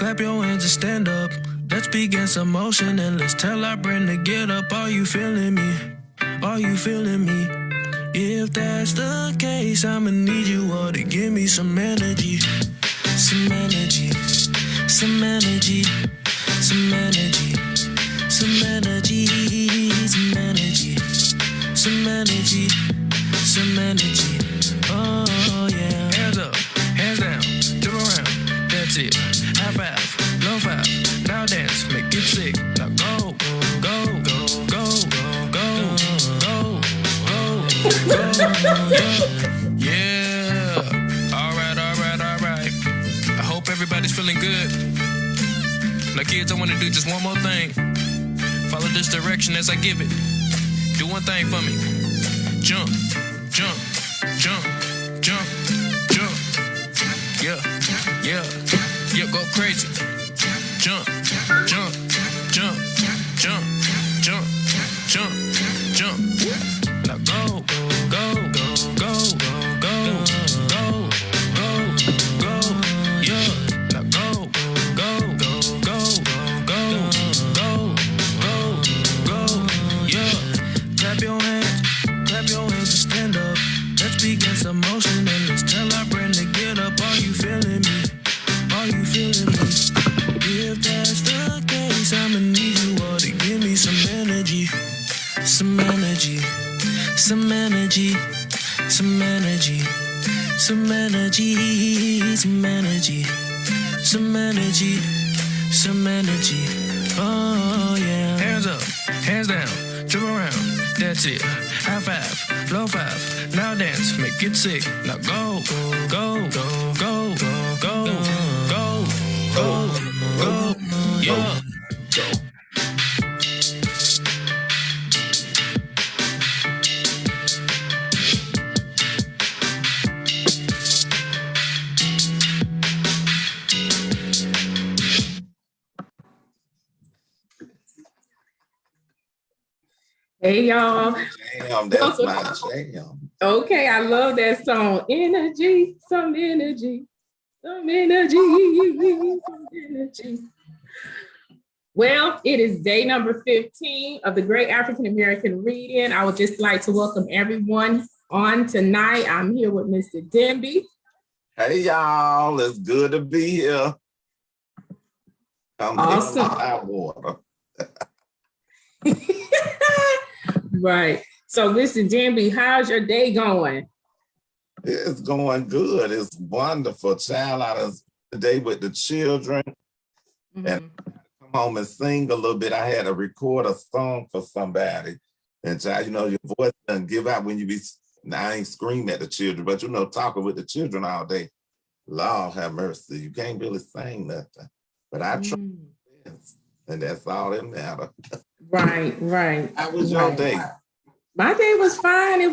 Clap your hands and stand up. Let's begin some motion and let's tell our brain to get up. Are you feeling me? Are you feeling me? If that's the case, I'ma need you all to give me some energy. Some energy. Some energy. Some energy. Some energy. Some energy. Some energy. Some energy. Oh yeah. Hands up. Hands down. Jump around. That's it. High five. Low five. Now dance. Make it sick. Now go. Go. Go. Go. Go. Go. Go. Yeah. All right. I hope everybody's feeling good. Now, kids, I want to do just one more thing. Follow this direction as I give it. Do one thing for me. Jump, jump, jump, jump, jump. Yeah, go crazy. Jump, jump, jump, jump, jump, jump, jump. Now go, go, go, go, go, go, go, go, go, yeah. Now go, go, go, go, go, go, go, go, yeah. Clap your hands and stand up. Let's begin some motion and let's tell our brain to get up. Are you feeling me? Are you feeling me? If that's the case, I'ma need you all to give me some energy. Some energy. Some energy, some energy, some energy, some energy, some energy, some energy. Oh yeah. Hands up, hands down, jump around. That's it. High five, low five. Now dance, make it sick. Now go, go, go, go, go, go, go, go, go, go, yeah. Hey y'all. Damn, that's my jam. Okay, I love that song. Energy, some energy, some energy, some energy. Well, it is day number 15 of the Great African American Read-In. I would just like to welcome everyone on tonight. I'm here with Mr. Demby. Hey y'all, it's good to be here. Awesome. Water. Right. So listen, Demby, how's your day going? It's going good. It's wonderful. Child, out of the day with the children and come home and sing a little bit. I had to record a song for somebody. And child, you know, your voice doesn't give out when you be, I ain't screaming at the children, but you know, talking with the children all day. Lord have mercy. You can't really sing nothing. But I try, and that's all that matters. Right. How was your day? My day was fine. I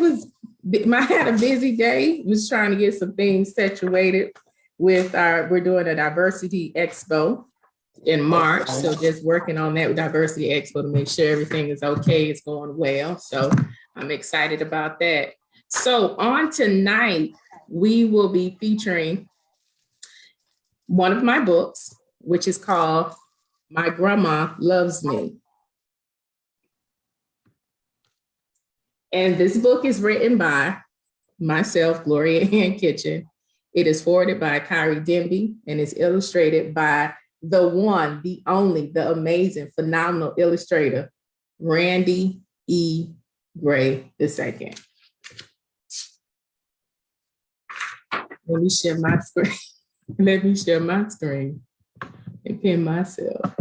had a busy day. Was trying to get some things situated with we're doing a diversity expo in March. So just working on that diversity expo to make sure everything is okay. It's going well. So I'm excited about that. So on tonight, we will be featuring one of my books, which is called My Grandma Loves Me. And this book is written by myself, Gloria Ann Kitchen. It is forwarded by Kyrie Demby and is illustrated by the one, the only, the amazing, phenomenal illustrator, Randy E. Gray II. Let me share my screen. And pin myself.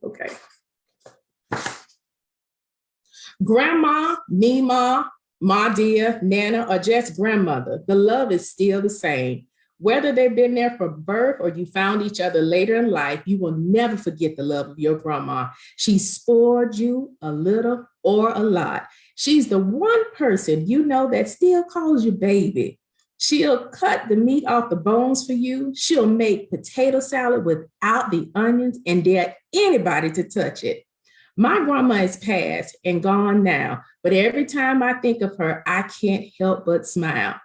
Okay. Grandma, Mima, Ma dear, Nana, or just grandmother, the love is still the same. Whether they've been there from birth or you found each other later in life, you will never forget the love of your grandma. She spoiled you a little or a lot. She's the one person you know that still calls you baby. She'll cut the meat off the bones for you. She'll make potato salad without the onions and dare anybody to touch it. My grandma is passed and gone now, but every time I think of her, I can't help but smile.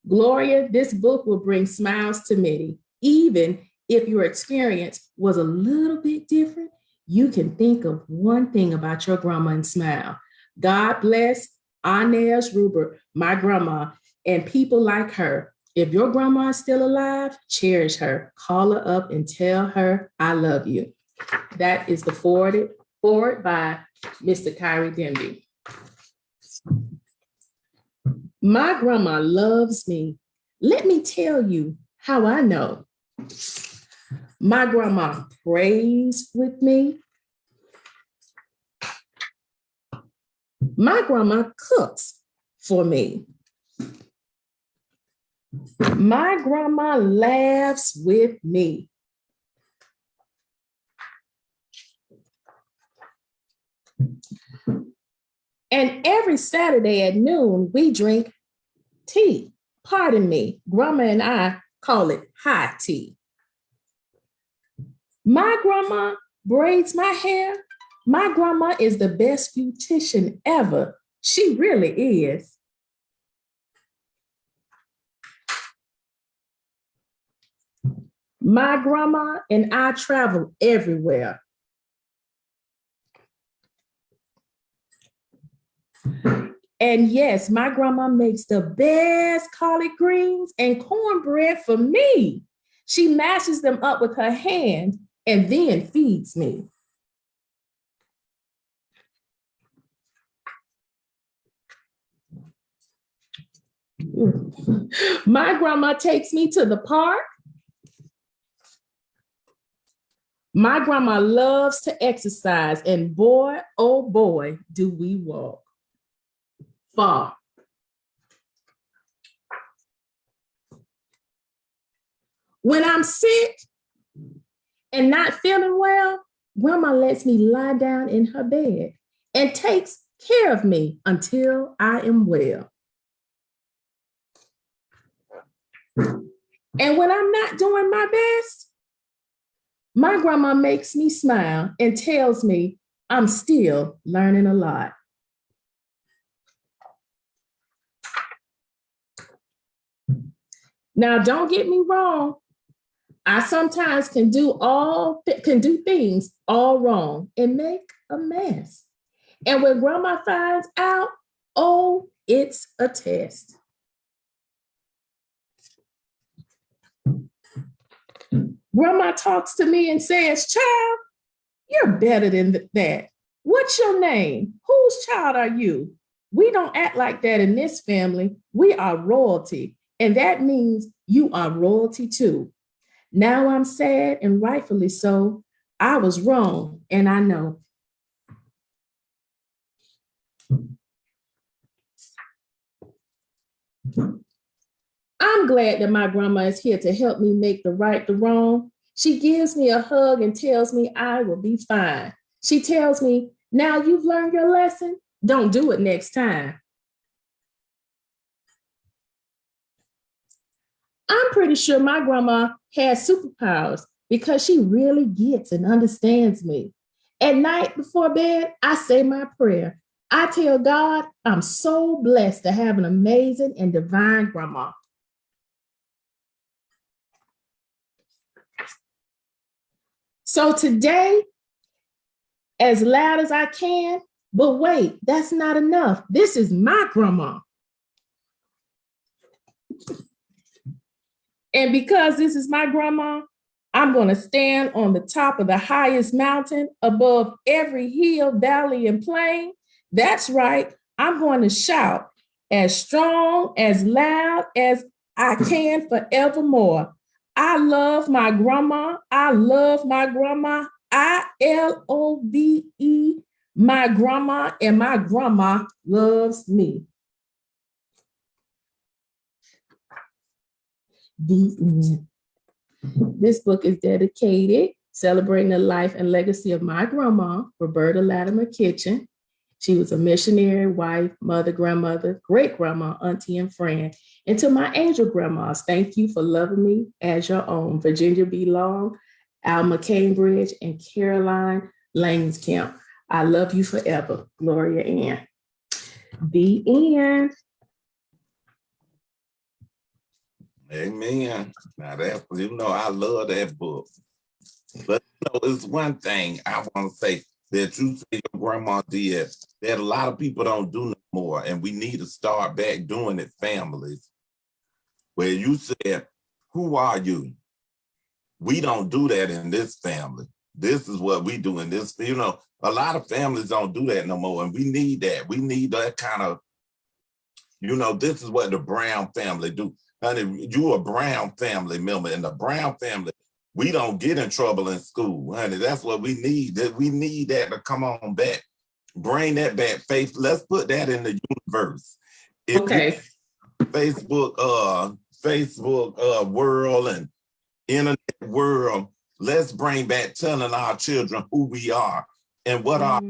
Gloria, this book will bring smiles to many. Even if your experience was a little bit different, you can think of one thing about your grandma and smile. God bless Inez Ruber, my grandma, and people like her. If your grandma is still alive, cherish her. Call her up and tell her, I love you. That is the forward by Mr. Kyrie Denby. My grandma loves me. Let me tell you how I know. My grandma prays with me. My grandma cooks for me. My grandma laughs with me. And every Saturday at noon, we drink tea. Pardon me, Grandma and I call it hot tea. My grandma braids my hair. My grandma is the best beautician ever. She really is. My grandma and I travel everywhere. And yes, my grandma makes the best collard greens and cornbread for me. She mashes them up with her hand and then feeds me. My grandma takes me to the park. My grandma loves to exercise, and boy, oh boy, do we walk far. When I'm sick and not feeling well, grandma lets me lie down in her bed and takes care of me until I am well. And when I'm not doing my best, my grandma makes me smile and tells me I'm still learning a lot. Now, don't get me wrong. I sometimes can do things all wrong and make a mess. And when grandma finds out, oh, it's a test. Grandma talks to me and says, child, you're better than that. What's your name? Whose child are you? We don't act like that in this family. We are royalty. And that means you are royalty too. Now I'm sad, and rightfully so. I was wrong, and I know. I'm glad that my grandma is here to help me make the right the wrong. She gives me a hug and tells me I will be fine. She tells me, now you've learned your lesson, don't do it next time. I'm pretty sure my grandma has superpowers because she really gets and understands me. At night before bed, I say my prayer. I tell God I'm so blessed to have an amazing and divine grandma. So today, as loud as I can, but wait, that's not enough. This is my grandma. And because this is my grandma, I'm going to stand on the top of the highest mountain above every hill, valley, and plain. That's right. I'm going to shout as strong, as loud as I can forevermore. I love my grandma. I love my grandma. ILOVE, my grandma, and my grandma loves me. The end. This book is dedicated celebrating the life and legacy of my grandma, Roberta Latimer Kitchen. She was a missionary, wife, mother, grandmother, great-grandma, auntie, and friend. And to my angel grandmas, thank you for loving me as your own. Virginia B. Long, Alma Cambridge, and Caroline Langskamp. I love you forever. Gloria Ann. The end. Amen. Now that's, I love that book. But it's one thing I want to say that you say your grandma did that a lot of people don't do no more, and we need to start back doing it, families. Where you said, "Who are you?" We don't do that in this family. This is what we do in this. A lot of families don't do that no more, and we need that. We need that kind of, this is what the Brown family do. Honey, you a Brown family member. In the Brown family, we don't get in trouble in school, honey. That's what we need. We need that to come on back. Bring that back. Faith, let's put that in the universe. If Okay. Facebook world and internet world, let's bring back telling our children who we are and what are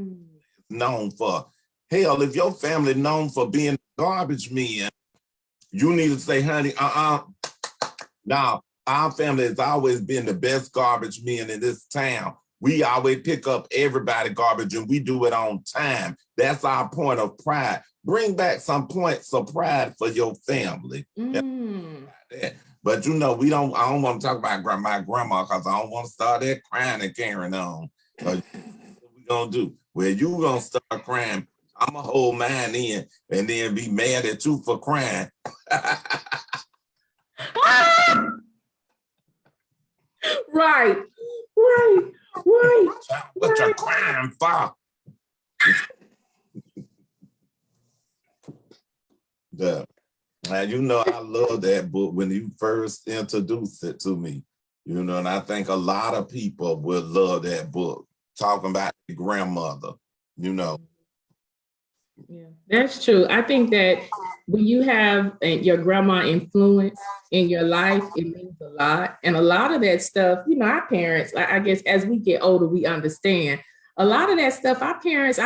known for. Hell, if your family known for being garbage men, you need to say, honey, Now, our family has always been the best garbage men in this town. We always pick up everybody garbage and we do it on time. That's our point of pride. Bring back some points of pride for your family. But I don't want to talk about my grandma because I don't want to start that crying and carrying on. What we gonna do? Well, you gonna start crying. I'm gonna hold mine in and then be mad at you for crying. Right. What you crying for? Now, I love that book when you first introduced it to me, and I think a lot of people would love that book, talking about your grandmother, Yeah, that's true. I think that when you have your grandma influence in your life, it means a lot. And a lot of that stuff, our parents, I guess as we get older, we understand a lot of that stuff. Our parents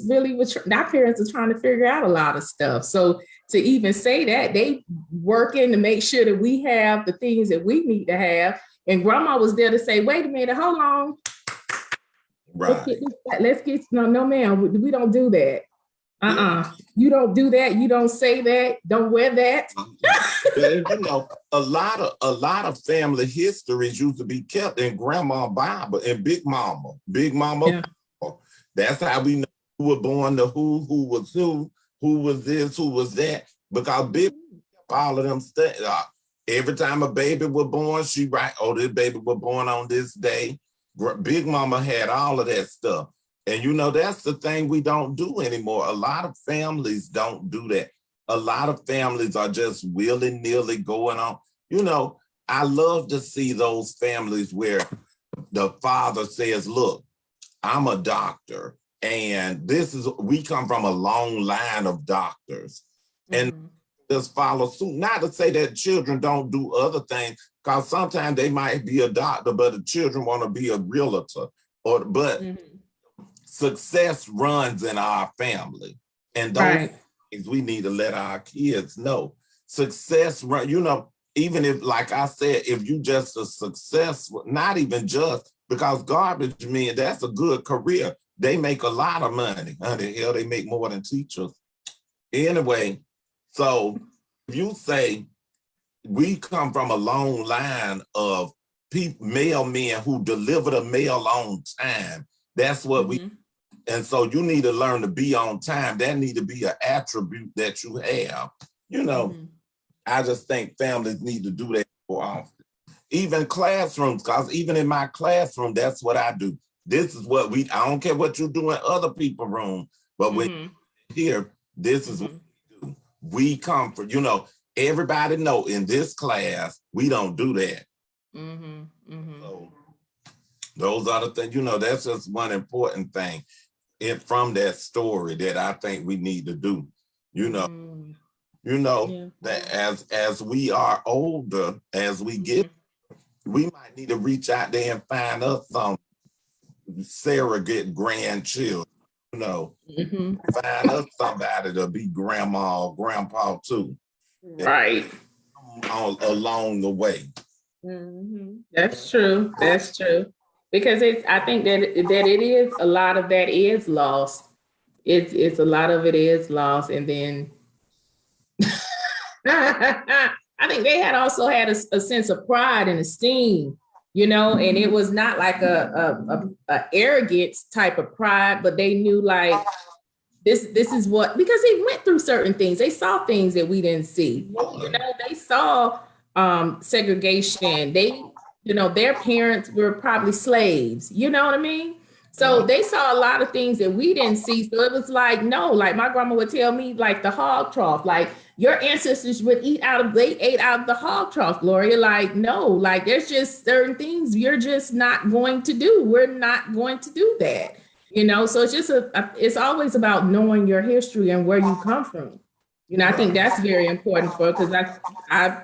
really our parents are trying to figure out a lot of stuff. So to even say that, they working to make sure that we have the things that we need to have. And grandma was there to say, wait a minute, hold on. right? Let's get no, ma'am, we don't do that. You don't do that. You don't say that. Don't wear that. A lot of family histories used to be kept in Grandma Bible and Big Mama. Yeah. That's how we know who was born to who was who was this, who was that. Because Big all of them every time a baby was born, she write, oh, this baby was born on this day. Big Mama had all of that stuff. And that's the thing we don't do anymore. A lot of families don't do that. A lot of families are just willy-nilly going on. I love to see those families where the father says, look, I'm a doctor, and we come from a long line of doctors. And just follow suit. Not to say that children don't do other things, because sometimes they might be a doctor, but the children want to be a realtor. Success runs in our family, and those things we need to let our kids know. Success run, even if, like I said, if you just a successful, not even just, because garbage men, that's a good career. They make a lot of money. Hell, they make more than teachers. Anyway, so if you say we come from a long line of male men who deliver the mail on time, that's what we. And so you need to learn to be on time. That need to be an attribute that you have. I just think families need to do that more often. Even classrooms, because even in my classroom, that's what I do. This is what I don't care what you do in other people's room, but when here, this is what we do. We come for, everybody know in this class, we don't do that. So those are the things, that's just one important thing. From that story that I think we need to do, that as we are older, as we get, we might need to reach out there and find us some surrogate grandchildren, find us somebody to be grandma or grandpa too. Right. Along the way. That's true. Because I think that it is a lot of that is lost. It's a lot of it is lost, and then I I think they had also had a sense of pride and esteem, you know, and it was not like a arrogance type of pride, but they knew like this is what, because they went through certain things. They saw things that we didn't see. You know, they saw segregation. They, you know, their parents were probably slaves. You know what I mean? So they saw a lot of things that we didn't see. So it was like, no, like my grandma would tell me, like the hog trough, like your ancestors would they ate out of the hog trough, Gloria. Like, no, like there's just certain things you're just not going to do. We're not going to do that. You know, so it's just it's always about knowing your history and where you come from. You know, I think that's very important for, because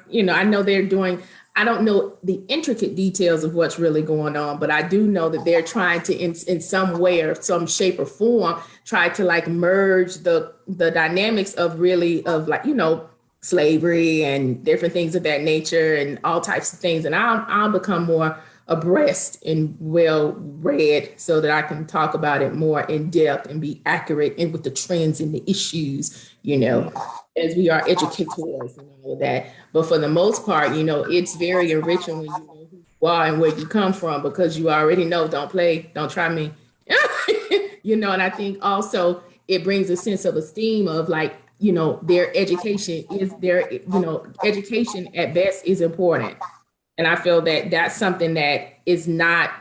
you know, I know they're doing, I don't know the intricate details of what's really going on, but I do know that they're trying to, in some way or some shape or form, try to like merge the dynamics of really of like, you know, slavery and different things of that nature and all types of things. And I'll become more abreast and well read so that I can talk about it more in depth and be accurate and with the trends and the issues, you know, as we are educators and all of that. But for the most part, you know, it's very enriching when you know who you are and where you come from, because you already know, don't try me. You know, and I think also it brings a sense of esteem of like, you know, their education is their, you know, education at best is important. And I feel that that's something that is not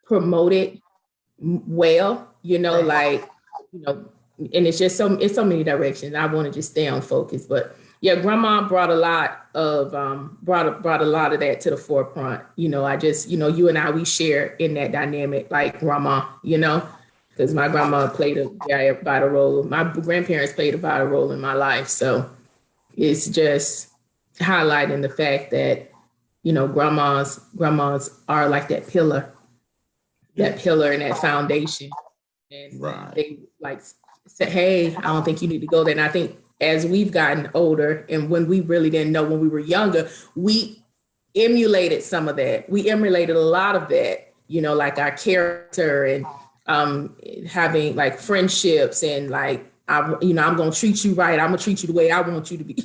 promoted well, you know, like, you know, and it's so many directions. I want to just stay on focus, but yeah, grandma brought a lot of brought a lot of that to the forefront. You know, I just, you know, you and I, we share in that dynamic, like grandma, you know, because my grandma played a very vital role. My grandparents played a vital role in my life. So it's just highlighting the fact that, you know, grandmas are like that pillar and that foundation. And they like said, hey, I don't think you need to go there. And I think as we've gotten older and when we really didn't know when we were younger, we emulated some of that. We emulated a lot of that, you know, like our character and having like friendships and like, I'm going to treat you right. I'm going to treat you the way I want you to be.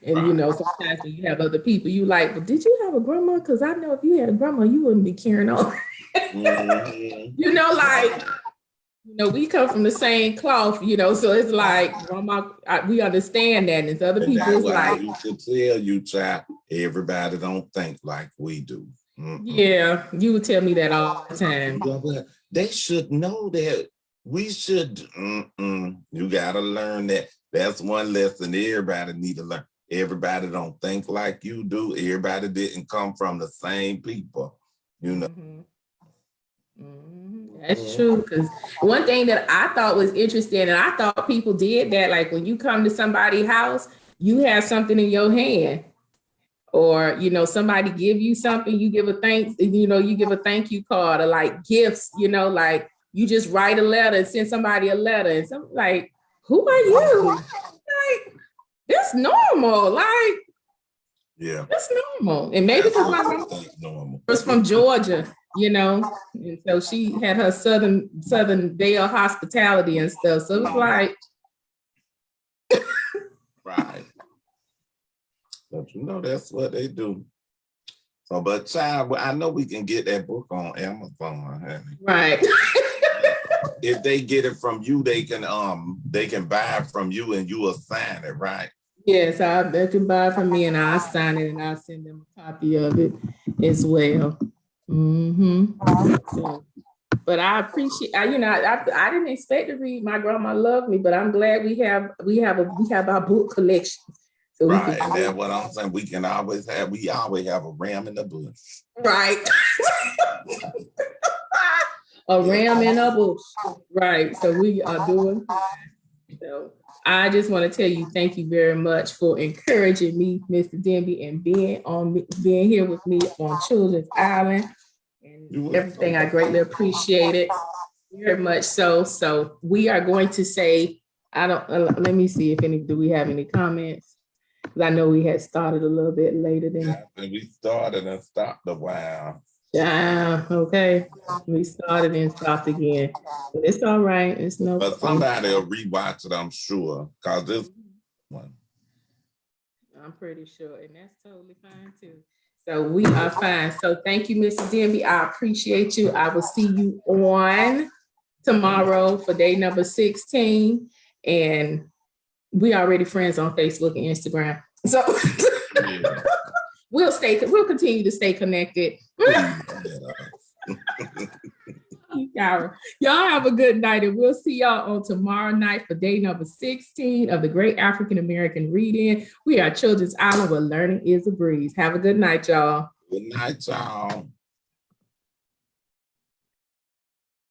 And, you know, sometimes when you have other people, you like, well, did you have a grandma? Because I know if you had a grandma, you wouldn't be carrying on. You know, like, you know, we come from the same cloth, you know, so it's like, grandma, we understand that. And other people, it's like. You should tell you, child, everybody don't think like we do. Yeah, you would tell me that all the time. They should know that we should, you got to learn that. That's one lesson everybody need to learn. Everybody don't think like you do. Everybody didn't come from the same people, you know. That's true. Because one thing that I thought was interesting, and I thought people did that, like when you come to somebody's house, you have something in your hand, or you know, somebody give you something, you give a thanks, you know, you give a thank you card, or like gifts, you know, like you just write a letter and send somebody a letter, and some like, who are you? Like, that's normal. Like, yeah, that's normal. And maybe because my grandma was from Georgia, you know, and so she had her Southern Belle hospitality and stuff. So it was like, right. But you know, that's what they do. So, but child, I know we can get that book on Amazon, honey. Right. If they get it from you, they can buy it from you and you will sign it, right? Yes, they can buy it from me and I'll sign it and I'll send them a copy of it as well. So, but I appreciate, you know, I didn't expect to read My Grandma Loved Me, but I'm glad we have our book collection. So right, and that's what I'm saying. We always have a ram in the bush. Right. A ram in a bush. Right. So we are doing. So I just want to tell you, thank you very much for encouraging me, Mr. Denby, and being here with me on Children's Island and everything. I greatly appreciate it very much. So we are going to say, let me see if do we have any comments? Because I know we had started a little bit later than we started and stopped a while. Yeah, okay. We started and stopped again. But it's all right. It's no. But somebody will rewatch it, I'm sure. Cause this one. I'm pretty sure, and that's totally fine too. So we are fine. So thank you, Mrs. Denby. I appreciate you. I will see you on tomorrow for day number 16. And we already friends on Facebook and Instagram. So Yeah. we'll continue to stay connected. Y'all have a good night, and we'll see y'all on tomorrow night for day number 16 of the Great African American Read-In. We are Children's Island, where learning is a breeze. Have a good night, y'all. Good night, y'all.